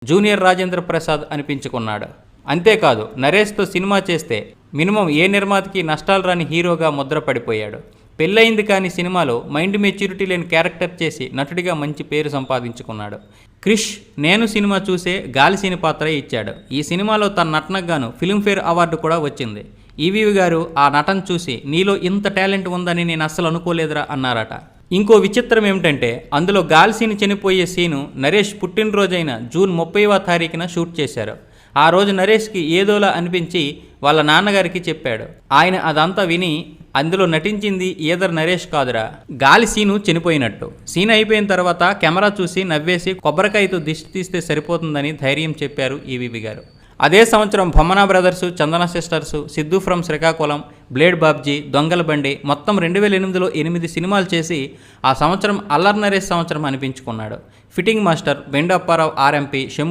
Junior Rajendra Prasad అనిపించుకున్నాడు. అంతేకాదు నరేష్తో cinema చేస్తే minimum ఏ నిర్మాతకి నష్టాలు రాని హీరోగా ముద్రపడిపోయాడు. పెళ్ళయింది కాని సినిమాలో మైండ్ మెచ్యూరిటీ లేని క్యారెక్టర్ చేసి నటుడిగా మంచి పేరు సంపాదించుకున్నాడు. క్రిష్ నేను సినిమా చూసే గాలిసీని పాత్ర ఇచ్చాడు. ఈ సినిమాలో తన నటనకు గాను ఫిల్మ్ఫేర్ అవార్డు కూడా వచ్చింది. ఈవీవి గారు ఆ నటన చూసి నీలో ఇంత టాలెంట్ ఉందని నేను అస్సలు అనుకోలేదురా అన్నారట. ఇంకో విచిత్రం ఏమిటంటే అందులో గాలిసీని చనిపోయే సీను నరేష్ పుట్టినరోజైన జూన్ 30వ తారీఖున షూట్ చేశారు. ఆ రోజు నరేష్కి ఏదోలా అనిపించి వాళ్ళ నాన్నగారికి చెప్పాడు. ఆయన అదంతా విని అందులో నటించింది ఈదర్ నరేష్ కాదురా, గాలి సీను చనిపోయినట్టు. సీన్ అయిపోయిన తర్వాత కెమెరా చూసి నవ్వేసి కొబ్బరికాయతో దిష్టి తీస్తే సరిపోతుందని ధైర్యం చెప్పారు ఈవీవి గారు. అదే సంవత్సరం Bommana brothers, Chandana sisters, Siddhu from Srikakulam, blade Babji, దొంగల బండి మొత్తం 2008లో 8 సినిమాలు చేసి ఆ సంవత్సరం అల్లరి నరేష్ సంవత్సరం అనిపించుకున్నాడు. ఫిట్టింగ్ మాస్టర్, బెండు అప్పారావు, ఆర్ఎంపీ, శంభు